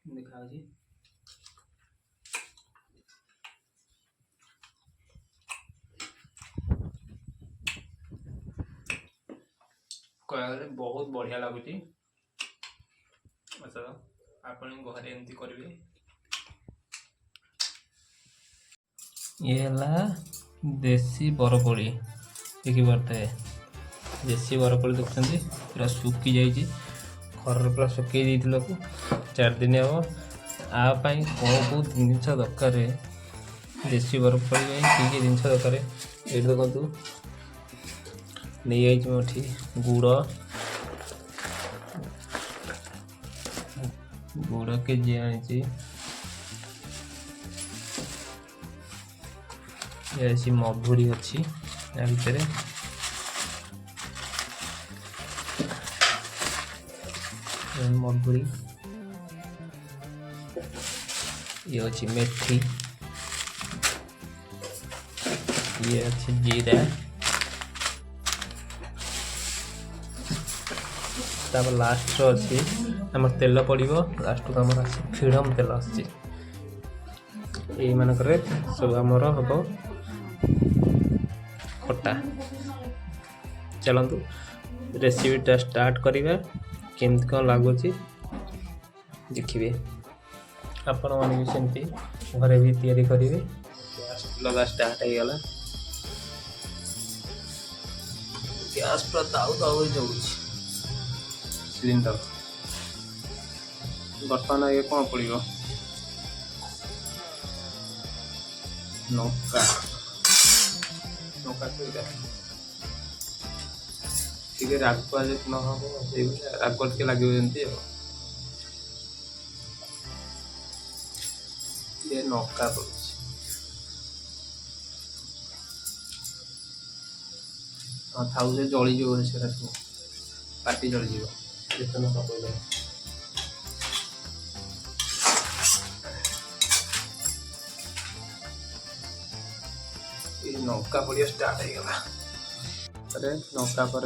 देखा कहले बहुत बढ़िया लगुच। अच्छा आप घरे एमती करेंगे। ये देसी बरकोड़ी देखी पारे देसी बरकोड़ी देखते पूरा सुखी जाइए घर पूरा सुखी को 4 दिन हम आपाई कौन कौ जिनस दरकार देसी बरकोड़ी कि जिन दरकार ये देखु नहीं मोटी गुड़ के जी आनी मधुरी अच्छी या भितर मधुरी ये अच्छी मेथी ये अच्छी जीरा तापर लास्ट अच्छी आम तेल पड़ो लास्ट को आम फ्रीडम तेल आसी मानक सब आमर हम खटा। चलतु रेसिपीटा स्टार्ट करवा केमती कौन लगुच देखिए आपण मैंने भी सेमती घरे भी तैयारी करेंगे। लगा स्टार्ट हो गला गैस पूरा दाऊ दाऊ जाऊँ सिलिंडर बर्तमान ये कौन पड़ो नौका नौका टे रागुआ जो न हम राग टे लगे ये नौका पड़े हाँ था जली से पार्टी जली जिते नौका पड़े नौका पड़िया स्टार्ट हो गला नौका पर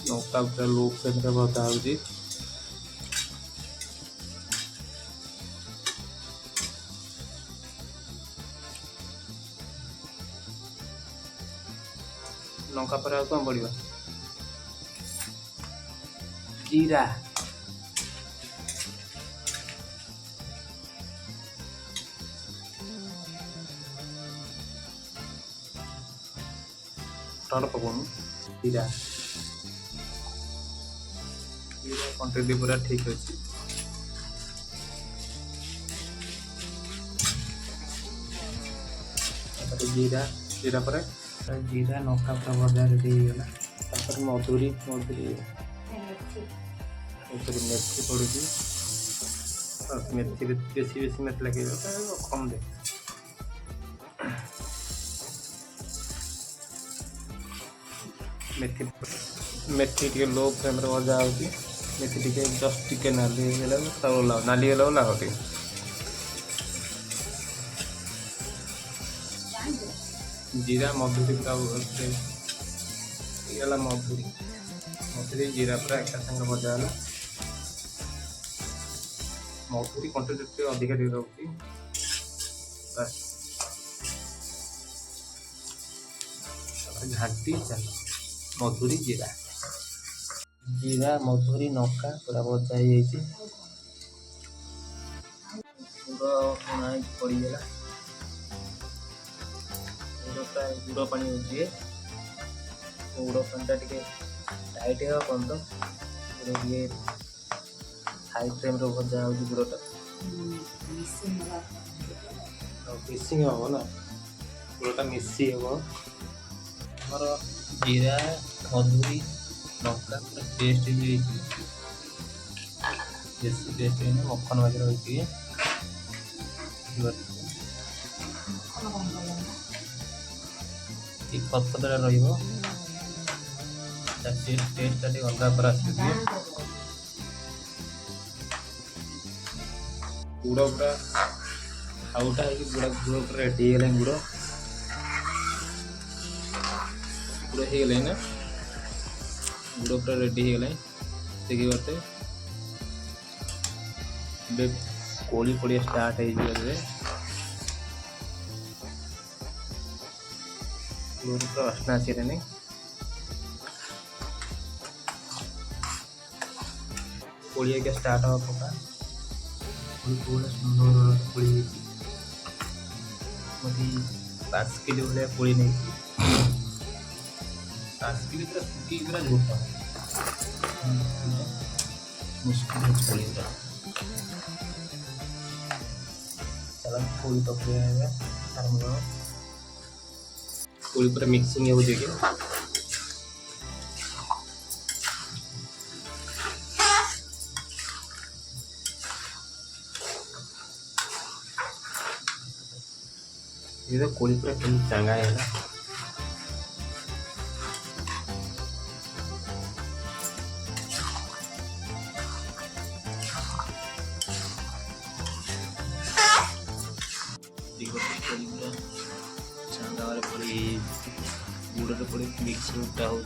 नौका पूरा लो फ्लेम भजा हो नौका पर कौन पड़ो जीरा पकाऊँ जीरा क्वांटिटी पूरा ठीक अच्छे जीरा जीरा पर जीरा नौका पूरा भजा रेडी होगा मधुरी मधुरी मेथी पड़ी मेथी बेसी बेसी मेथी लगे कम दे मेथी मेथी टे लो फ्लेम भजा हो मेथी टे जस्ट टे नाली नाली ओल्लाह जीरा मधुरी पूरा मधुरी मधुरी जीरा पूरा एक संगे भजा है मधुरी क्वांटिटी अधिक रोचे घाटी चल मधुरी जीरा जीरा मधुरी नौका पूरा भजा हो पड़गला गुड़ पानी दिए गुड़ पानी टे टाइट है पर्यंत ये हाई फ्लेम भजा हो गुड़टा मिसिंग हम ना गुड़टा मिसी हम आमर जीरा मधुरी लंका पूरा पेस्ट बेसी पेस्ट है मक्खन वगैरह होती है पतला टेस्ट अलग पर आस गुड़ पूरा आउटा गुड़ गुड़ पूरा रेडी है गुड़ गुड़ हो गला ना गुड़ पूरा रेडी हो गला देखिए बाटे ଏବେ କୋଳି ପଡ଼ିଆ ଷ୍ଟାର୍ଟ ହେଇଯିବ ଏବେ। ପୁରା ବାସ୍ନା ଆସିଲାଣି। କୋଳି ଆଜ୍ଞା ଷ୍ଟାର୍ଟ ହବା ପକା। କୋଳି ସୁନ୍ଦର କୋଳି ହେଇଛି। ମୋଦି 5 କିଲୋ ଭଳିଆ କୋଳି ନେଇଛି। 5 କିଲୋ ପୁରା ଶୁଖିକି ପୁରା ଝୋଟ। मुश्किल है कोई का। चलो कोई तो पूरा है सारा कोई पूरा मिक्सिंग हो जाएगी। ये तो कोई पूरा चंगा है ना। चांदार पड़ी गुड़ पड़ी मिक्सिंग हो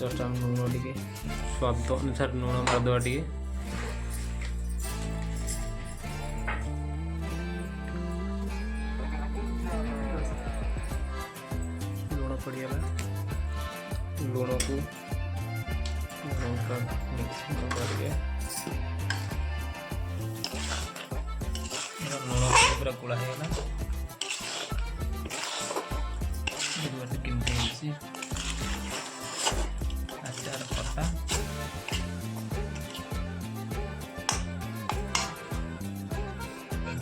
जस्ट हम लुण टे स्वाद अनुसार लुण मारदे टे लुण पड़गला लुण को मिक्सिंग करके लुण पूरा गुड़ा होगा केमती आचार पत्ता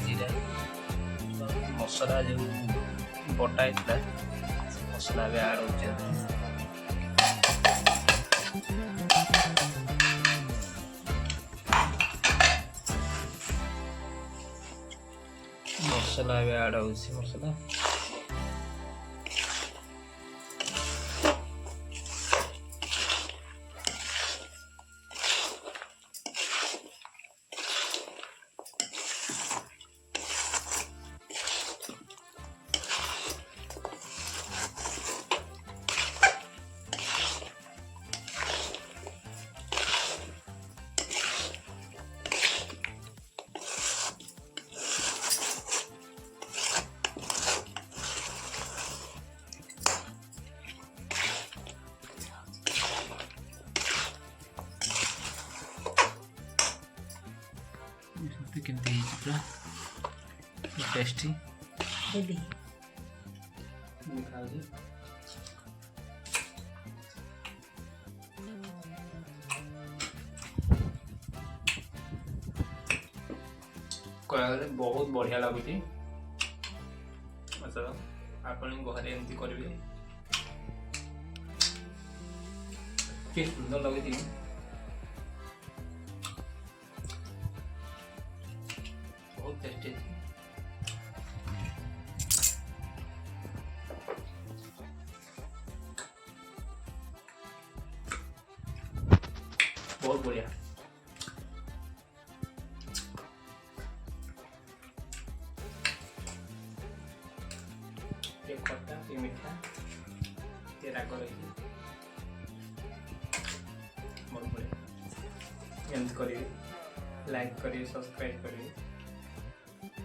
जीरा मसला जो बटा होता मसला भी ऐड हो मसला भी ऐड हो मसला केमती पूरा टेस्टी बहुत बढ़िया लगुच आपण घरे एमती करेंगे सुंदर लगे बहुत टेस्टी बहुत बढ़िया ये खट्टा ये मीठा ये राग रही बहुत बढ़िया एमती करिए लाइक करिए सब्सक्राइब करिए।